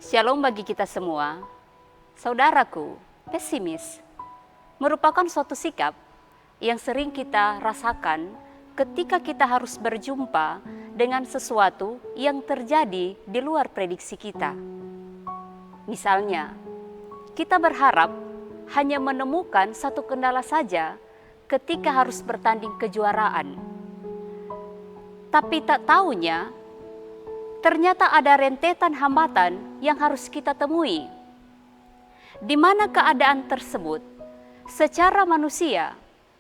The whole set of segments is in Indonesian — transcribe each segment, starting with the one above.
Shalom bagi kita semua. Saudaraku, pesimis merupakan suatu sikap yang sering kita rasakan ketika kita harus berjumpa dengan sesuatu yang terjadi di luar prediksi kita. Misalnya, kita berharap hanya menemukan satu kendala saja ketika harus bertanding kejuaraan. Tapi tak taunya, ternyata ada rentetan hambatan yang harus kita temui, di mana keadaan tersebut secara manusia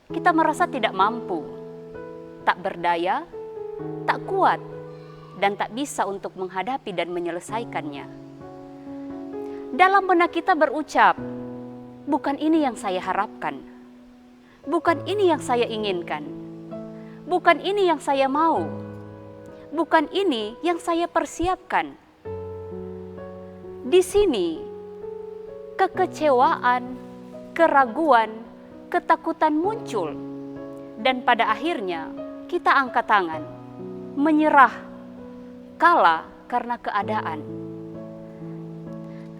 kita merasa tidak mampu, tak berdaya, tak kuat, dan tak bisa untuk menghadapi dan menyelesaikannya. Dalam benak kita berucap, bukan ini yang saya harapkan, bukan ini yang saya inginkan, bukan ini yang saya mau, bukan ini yang saya persiapkan. Di sini, kekecewaan, keraguan, ketakutan muncul, dan pada akhirnya kita angkat tangan, menyerah, kalah karena keadaan.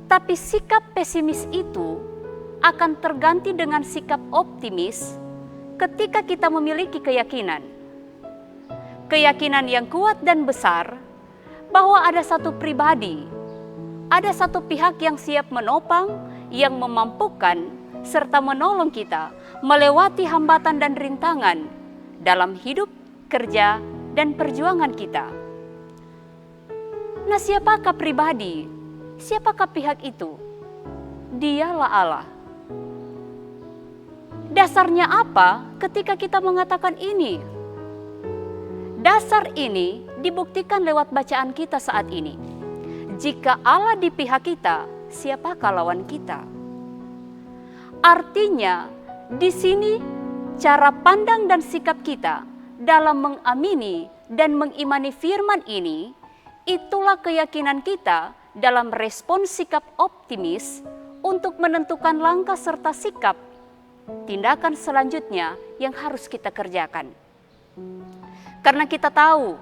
Tapi sikap pesimis itu akan terganti dengan sikap optimis ketika kita memiliki keyakinan. Keyakinan yang kuat dan besar bahwa ada satu pribadi, ada satu pihak yang siap menopang, yang memampukan, serta menolong kita melewati hambatan dan rintangan dalam hidup, kerja, dan perjuangan kita. Nah, siapakah pribadi? Siapakah pihak itu? Dialah Allah. Dasarnya apa ketika kita mengatakan ini? Dasar ini dibuktikan lewat bacaan kita saat ini. Jika Allah di pihak kita, siapakah lawan kita? Artinya, di sini cara pandang dan sikap kita dalam mengamini dan mengimani firman ini, itulah keyakinan kita dalam respon sikap optimis untuk menentukan langkah serta sikap tindakan selanjutnya yang harus kita kerjakan. Karena kita tahu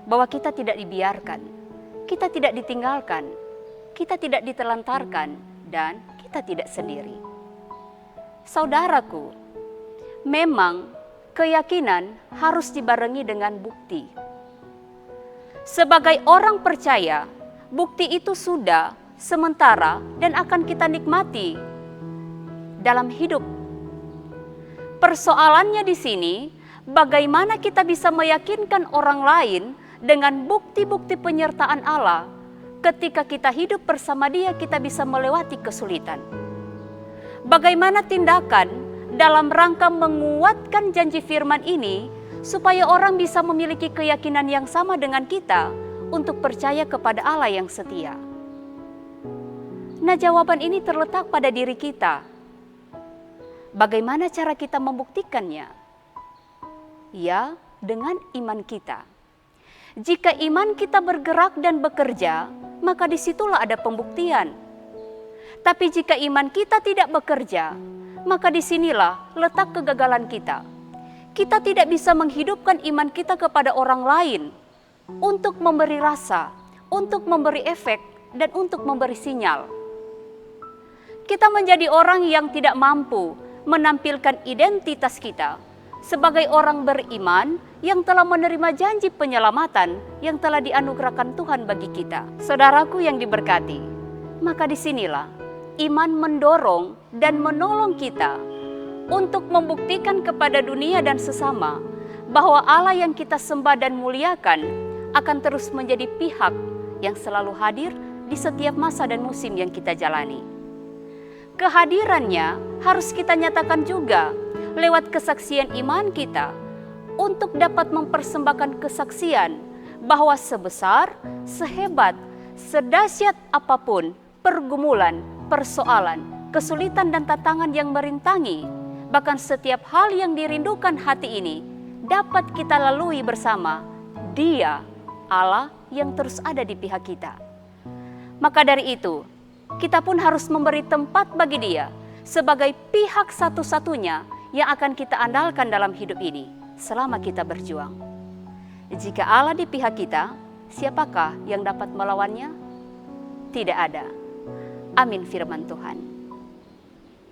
bahwa kita tidak dibiarkan, kita tidak ditinggalkan, kita tidak ditelantarkan, dan kita tidak sendiri. Saudaraku, memang keyakinan harus dibarengi dengan bukti. Sebagai orang percaya, bukti itu sudah sementara dan akan kita nikmati dalam hidup. Persoalannya di sini, bagaimana kita bisa meyakinkan orang lain dengan bukti-bukti penyertaan Allah ketika kita hidup bersama Dia, kita bisa melewati kesulitan. Bagaimana tindakan dalam rangka menguatkan janji firman ini supaya orang bisa memiliki keyakinan yang sama dengan kita untuk percaya kepada Allah yang setia. Nah, jawaban ini terletak pada diri kita. Bagaimana cara kita membuktikannya? Ya, dengan iman kita. Jika iman kita bergerak dan bekerja, maka disitulah ada pembuktian. Tapi jika iman kita tidak bekerja, maka disinilah letak kegagalan kita. Kita tidak bisa menghidupkan iman kita kepada orang lain untuk memberi rasa, untuk memberi efek, dan untuk memberi sinyal. Kita menjadi orang yang tidak mampu menampilkan identitas kita sebagai orang beriman yang telah menerima janji penyelamatan yang telah dianugerahkan Tuhan bagi kita. Saudaraku yang diberkati, maka disinilah iman mendorong dan menolong kita untuk membuktikan kepada dunia dan sesama bahwa Allah yang kita sembah dan muliakan akan terus menjadi pihak yang selalu hadir di setiap masa dan musim yang kita jalani. Kehadirannya harus kita nyatakan juga lewat kesaksian iman kita untuk dapat mempersembahkan kesaksian bahwa sebesar, sehebat, sedahsyat apapun pergumulan, persoalan, kesulitan dan tantangan yang merintangi, bahkan setiap hal yang dirindukan hati ini dapat kita lalui bersama Dia, Allah yang terus ada di pihak kita. Maka dari itu, kita pun harus memberi tempat bagi Dia sebagai pihak satu-satunya yang akan kita andalkan dalam hidup ini selama kita berjuang. Jika Allah di pihak kita, siapakah yang dapat melawannya? tidak ada. Amin firman Tuhan.